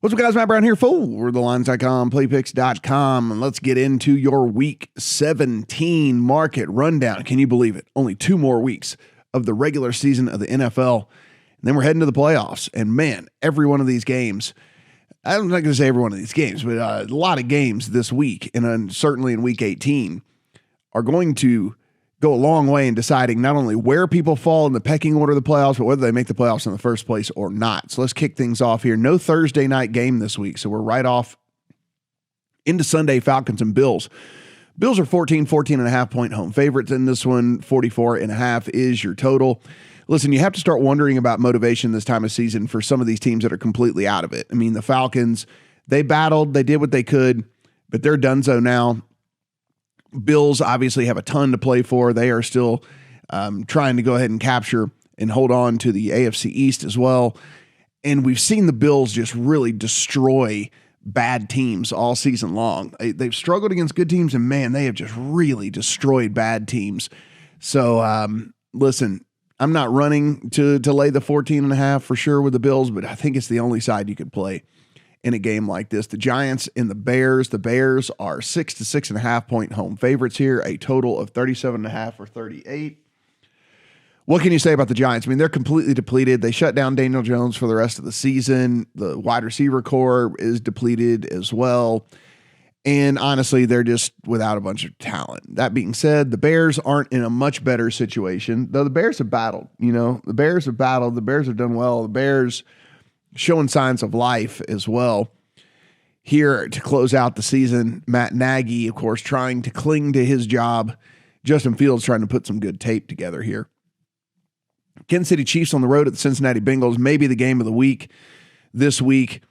What's up, guys? Matt Brown here for thelines.com, playpicks.com, and let's get into your Week 17 market rundown. Can you believe it? Only 2 more weeks of the regular season of the NFL, and then we're heading to the playoffs. And man, every one of these games, I'm not going to say every one of these games, but a lot of games this week, and certainly in Week 18, are going to go a long way in deciding not only where people fall in the pecking order of the playoffs, but whether they make the playoffs in the first place or not. So let's kick things off here. No Thursday night game this week, so we're right off into Sunday, Falcons and Bills. Bills are 14.5 point home favorites in this one. 44.5 is your total. Listen, you have to start wondering about motivation this time of season for some of these teams that are completely out of it. I mean, the Falcons, they battled, they did what they could, but they're donezo now. Bills obviously have a ton to play for. They are still trying to go ahead and capture and hold on to the AFC East as well. And we've seen the Bills just really destroy bad teams all season long. They've struggled against good teams, and man, they have just really destroyed bad teams. So listen, I'm not running to lay the 14.5 for sure with the Bills, but I think it's the only side you could play in a game like this. The Giants and the Bears are 6 to 6.5 point home favorites here, a total of 37.5 or 38. What can you say about the Giants? I mean, they're completely depleted. They shut down Daniel Jones for the rest of the season. The wide receiver core is depleted as well. And honestly, they're just without a bunch of talent. That being said, the Bears aren't in a much better situation, though the Bears have battled. The Bears have battled. The Bears have done well. The Bears showing signs of life as well. Here to close out the season, Matt Nagy, of course, trying to cling to his job. Justin Fields trying to put some good tape together here. Kansas City Chiefs on the road at the Cincinnati Bengals, maybe the game of the week this week.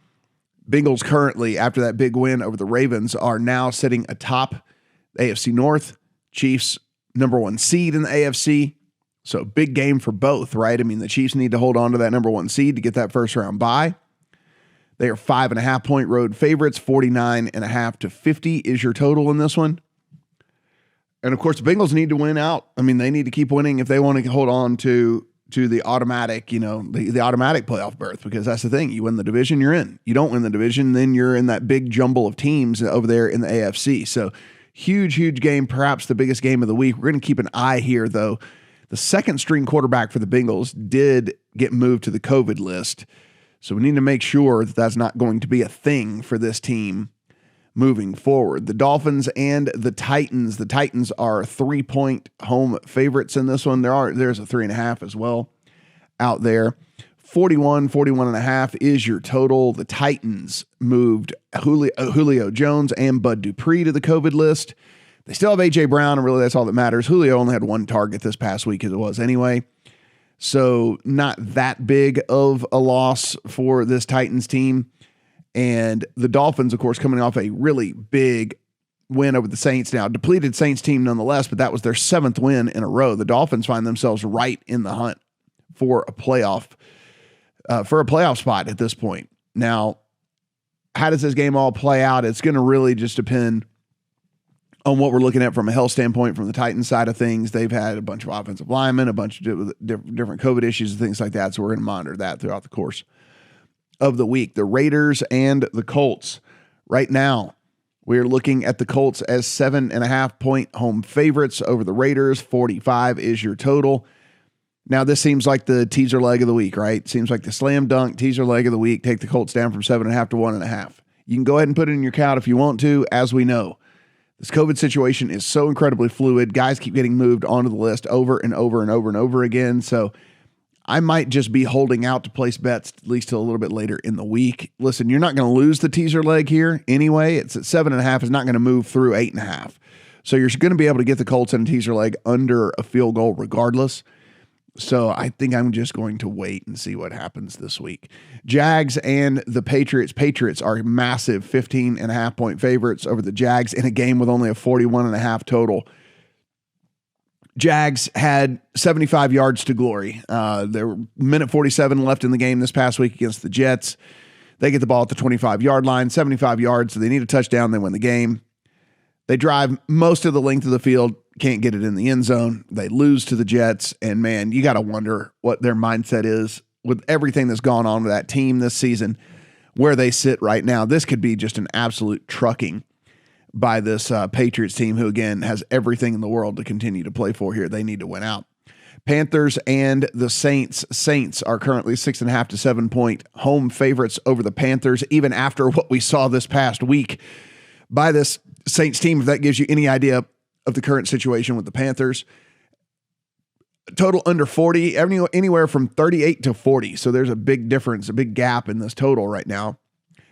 Bengals currently, after that big win over the Ravens, are now sitting atop the AFC North. Chiefs, number 1 seed in the AFC. So big game for both, right? I mean, the Chiefs need to hold on to that number 1 seed to get that first round bye. They are 5.5 point road favorites. 49.5 to 50 is your total in this one. And of course, the Bengals need to win out. I mean, they need to keep winning if they want to hold on to the automatic, the automatic playoff berth, because that's the thing. You win the division, you're in. You don't win the division, then you're in that big jumble of teams over there in the AFC. So huge game, perhaps the biggest game of the week. We're going to keep an eye here, though. The second string quarterback for the Bengals did get moved to the COVID list. So we need to make sure that that's not going to be a thing for this team moving forward. The Dolphins and the Titans. The Titans are 3 point home favorites in this one. There's a 3.5 as well out there. 41.5 is your total. The Titans moved Julio Jones and Bud Dupree to the COVID list. They still have A.J. Brown, and really that's all that matters. Julio only had 1 target this past week as it was anyway. So not that big of a loss for this Titans team. And the Dolphins, of course, coming off a really big win over the Saints now. Depleted Saints team nonetheless, but that was their 7th win in a row. The Dolphins find themselves right in the hunt for a playoff spot at this point. Now, how does this game all play out? It's going to really just depend on what we're looking at from a health standpoint from the Titans side of things. They've had a bunch of offensive linemen, a bunch of different COVID issues and things like that. So we're going to monitor that throughout the course of the week. The Raiders and the Colts. Right now, we're looking at the Colts as 7.5 point home favorites over the Raiders. 45 is your total. Now, this seems like the teaser leg of the week, right? Seems like the slam dunk teaser leg of the week. Take the Colts down from 7.5 to 1.5. You can go ahead and put it in your count if you want to. As we know, this COVID situation is so incredibly fluid. Guys keep getting moved onto the list over and over and over and over again. So I might just be holding out to place bets at least till a little bit later in the week. Listen, you're not going to lose the teaser leg here anyway. It's at 7.5. It's not going to move through 8.5. So you're going to be able to get the Colts in a teaser leg under a field goal regardless. So I think I'm just going to wait and see what happens this week. Jags and the Patriots. Patriots are massive 15.5 point favorites over the Jags in a game with only a 41.5 total. Jags had 75 yards to glory. There were minute 47 left in the game this past week against the Jets. They get the ball at the 25-yard line, 75 yards. So they need a touchdown. They win the game. They drive most of the length of the field, can't get it in the end zone. They lose to the Jets, and man, you got to wonder what their mindset is with everything that's gone on with that team this season. where they sit right now, this could be just an absolute trucking by this Patriots team, who, again, has everything in the world to continue to play for here. They need to win out. Panthers and the Saints. Saints are currently 6.5 to 7 point home favorites over the Panthers, even after what we saw this past week by this Saints team, if that gives you any idea of the current situation with the Panthers. Total under 40, anywhere from 38 to 40. So there's a big difference, a big gap in this total right now.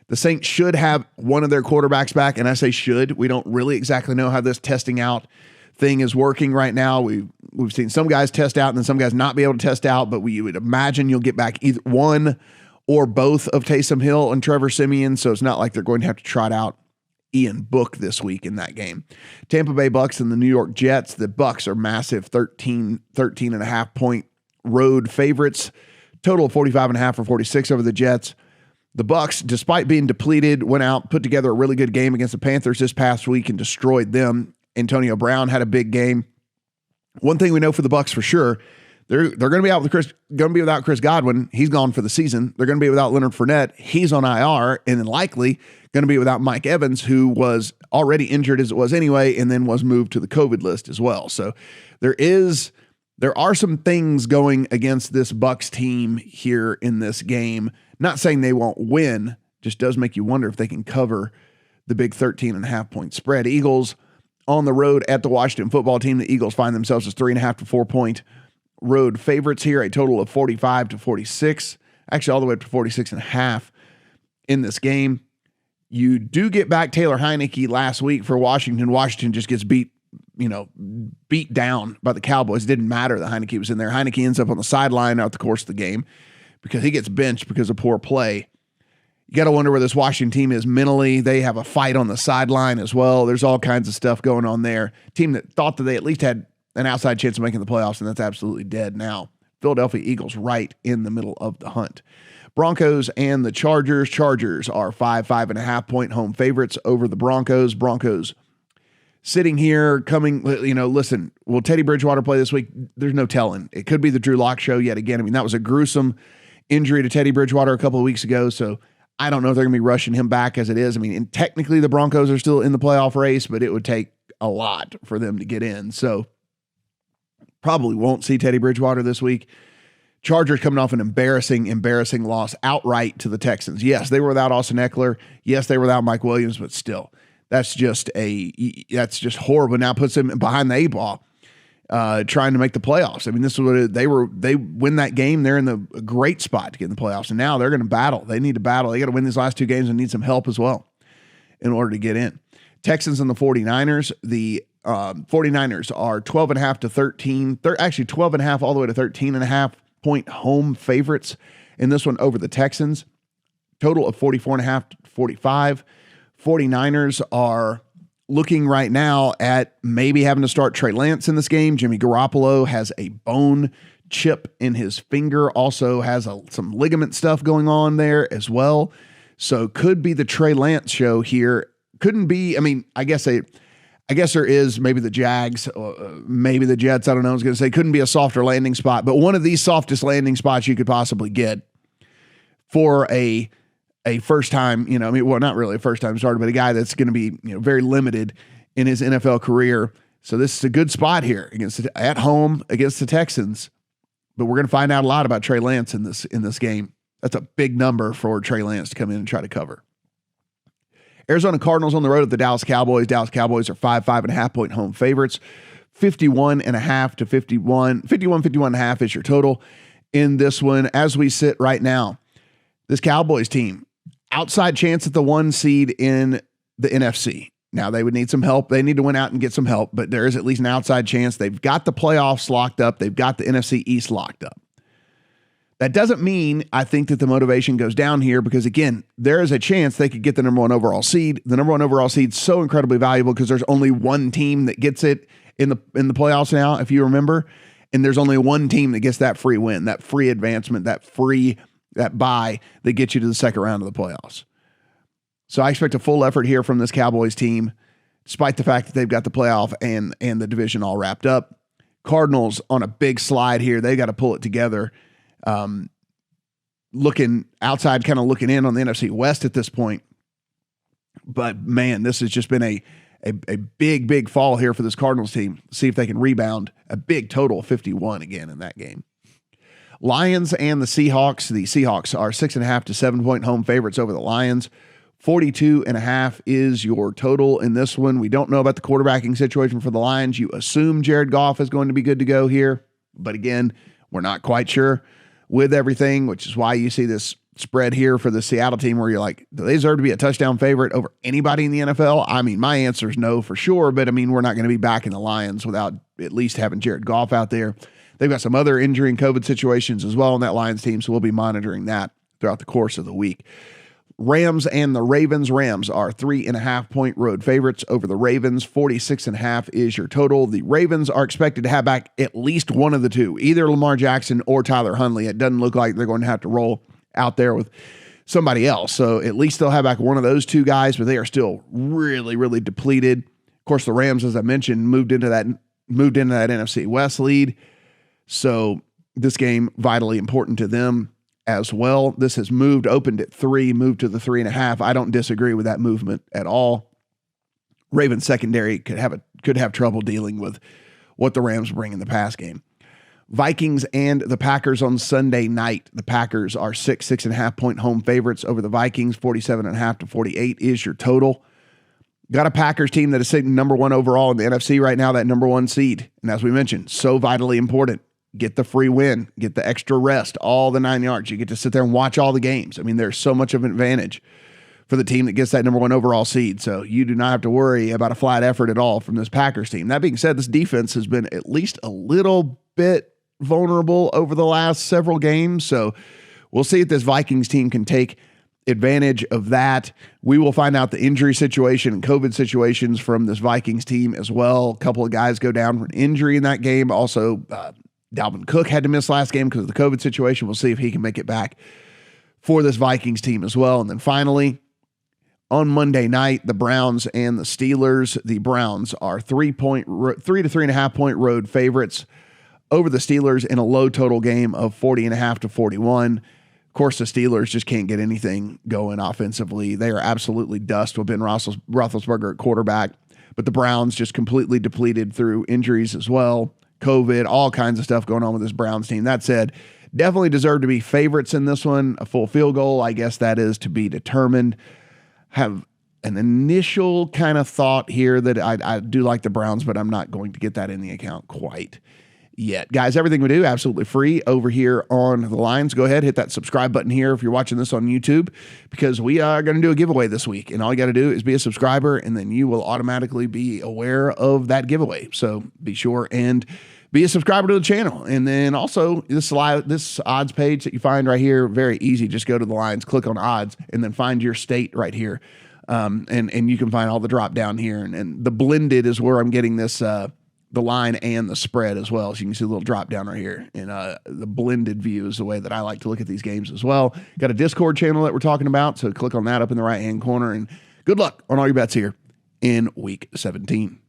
The Saints should have one of their quarterbacks back, and I say should. We don't really exactly know how this testing out thing is working right now. We've seen some guys test out and then some guys not be able to test out, but we would imagine you'll get back either one or both of Taysom Hill and Trevor Siemian, so it's not like they're going to have to trot out Ian Book this week in that game. Tampa Bay Bucks and the New York Jets. The Bucks are massive 13.5 point road favorites. Total of 45.5 or 46 over the Jets. The Bucks, despite being depleted, went out, put together a really good game against the Panthers this past week and destroyed them. Antonio Brown had a big game. One thing we know for the Bucks for sure, they're going to be out with without Chris Godwin. He's gone for the season. They're going to be without Leonard Fournette. He's on IR, and then likely going to be without Mike Evans, who was already injured as it was anyway, and then was moved to the COVID list as well. So there are some things going against this Bucks team here in this game. Not saying they won't win, just does make you wonder if they can cover the big 13.5 point spread. Eagles on the road at the Washington football team. The Eagles find themselves as 3.5 to 4 point road favorites here, a total of 45 to 46, actually all the way up to 46.5 in this game. You do get back Taylor Heineke last week for Washington. Washington just gets beat down by the Cowboys. It didn't matter that Heineke was in there. Heineke ends up on the sideline out the course of the game because he gets benched because of poor play. You got to wonder where this Washington team is mentally. They have a fight on the sideline as well. There's all kinds of stuff going on there. Team that thought that they at least had an outside chance of making the playoffs, and that's absolutely dead now. Philadelphia Eagles right in the middle of the hunt. Broncos and the Chargers. Chargers are 5.5 point home favorites over the Broncos. Broncos sitting here coming, listen, will Teddy Bridgewater play this week? There's no telling. It could be the Drew Lock show yet again. I mean, that was a gruesome injury to Teddy Bridgewater a couple of weeks ago, so I don't know if they're going to be rushing him back as it is. I mean, and technically the Broncos are still in the playoff race, but it would take a lot for them to get in. So probably won't see Teddy Bridgewater this week. Chargers coming off an embarrassing loss outright to the Texans. Yes, they were without Austin Eckler. Yes, they were without Mike Williams, but still, that's just horrible. Now puts them behind the 8-ball, trying to make the playoffs. I mean, this is what they win that game. They're in the great spot to get in the playoffs, and now they're going to battle. They need to battle. They got to win these last two games and need some help as well in order to get in. Texans and the 49ers. The 49ers are 12.5 to 13. They're actually 12.5 all the way to 13.5 point home favorites in this one over the Texans. Total of 44.5 to 45. 49ers are looking right now at maybe having to start Trey Lance in this game. Jimmy Garoppolo has a bone chip in his finger, also has some ligament stuff going on there as well. So could be the Trey Lance show here. Couldn't be, I mean, I guess there is maybe the Jags, maybe the Jets. I don't know. I was going to say couldn't be a softer landing spot, but one of these softest landing spots you could possibly get for a first time, not really a first time starter, but a guy that's going to be, very limited in his NFL career. So this is a good spot here at home against the Texans, but we're going to find out a lot about Trey Lance in this game. That's a big number for Trey Lance to come in and try to cover. Arizona Cardinals on the road at the Dallas Cowboys. Dallas Cowboys are 5.5 point home favorites. 51.5 to 51. 51.5 is your total in this one. As we sit right now, this Cowboys team, outside chance at the 1 seed in the NFC. Now they would need some help. They need to win out and get some help, but there is at least an outside chance. They've got the playoffs locked up. They've got the NFC East locked up. That doesn't mean I think that the motivation goes down here because, again, there is a chance they could get the number 1 overall seed. The number 1 overall seed is so incredibly valuable because there's only one team that gets it in the playoffs now, if you remember, and there's only one team that gets that free win, that free advancement, that bye that gets you to the second round of the playoffs. So I expect a full effort here from this Cowboys team, despite the fact that they've got the playoff and the division all wrapped up. Cardinals on a big slide here. They got to pull it together. looking outside, kind of looking in on the NFC West at this point. But man, this has just been a big fall here for this Cardinals team. See if they can rebound. A big total of 51 again in that game. Lions and the Seahawks. The Seahawks are 6.5 to 7 point home favorites over the Lions. 42.5 is your total in this one. We don't know about the quarterbacking situation for the Lions. You assume Jared Goff is going to be good to go here. But again, we're not quite sure with everything, which is why you see this spread here for the Seattle team where you're like, do they deserve to be a touchdown favorite over anybody in the NFL? I mean, my answer is no for sure, but I mean, we're not going to be backing the Lions without at least having Jared Goff out there. They've got some other injury and COVID situations as well on that Lions team, so we'll be monitoring that throughout the course of the week. Rams and the Ravens. Rams are 3.5 point road favorites over the Ravens. 46.5 is your total. The Ravens are expected to have back at least one of the two, either Lamar Jackson or Tyler Huntley. It doesn't look like they're going to have to roll out there with somebody else. So at least they'll have back one of those two guys, but they are still really depleted. Of course, the Rams, as I mentioned, moved into that NFC West lead. So this game vitally important to them as well. This has opened at 3, moved to the 3.5. I don't disagree with that movement at all. Ravens secondary could have trouble dealing with what the Rams bring in the pass game. Vikings and the Packers on Sunday night. The Packers are 6.5 point home favorites over the Vikings. 47.5 to 48 is your total. Got a Packers team that is sitting number 1 overall in the NFC right now, that number 1 seed. And as we mentioned, so vitally important. Get the free win, get the extra rest, all the 9 yards. You get to sit there and watch all the games. I mean, there's so much of an advantage for the team that gets that number 1 overall seed. So you do not have to worry about a flat effort at all from this Packers team. That being said, this defense has been at least a little bit vulnerable over the last several games. So we'll see if this Vikings team can take advantage of that. We will find out the injury situation and COVID situations from this Vikings team as well. A couple of guys go down for an injury in that game. Also, Dalvin Cook had to miss last game because of the COVID situation. We'll see if he can make it back for this Vikings team as well. And then finally, on Monday night, the Browns and the Steelers. The Browns are 3 to 3.5 point road favorites over the Steelers in a low total game of 40.5 to 41. Of course, the Steelers just can't get anything going offensively. They are absolutely dust with Ben Roethlisberger at quarterback. But the Browns just completely depleted through injuries as well. COVID, all kinds of stuff going on with this Browns team. That said, definitely deserve to be favorites in this one. A full field goal, I guess that is to be determined. Have an initial kind of thought here that I do like the Browns, but I'm not going to get that in the account quite yet. Guys, everything we do absolutely free over here on the Lines. Go ahead, hit that subscribe button here if you're watching this on YouTube, because we are going to do a giveaway this week, and all you got to do is be a subscriber, and then you will automatically be aware of that giveaway. So be sure and be a subscriber to the channel. And then also this odds page that you find right here, very easy. Just go to the Lines, click on odds, and then find your state right here. And you can find all the drop down here, and the blended is where I'm getting this, the line and the spread as well. So you can see a little drop down right here. And the blended view is the way that I like to look at these games as well. Got a Discord channel that we're talking about, so click on that up in the right-hand corner. And good luck on all your bets here in Week 17.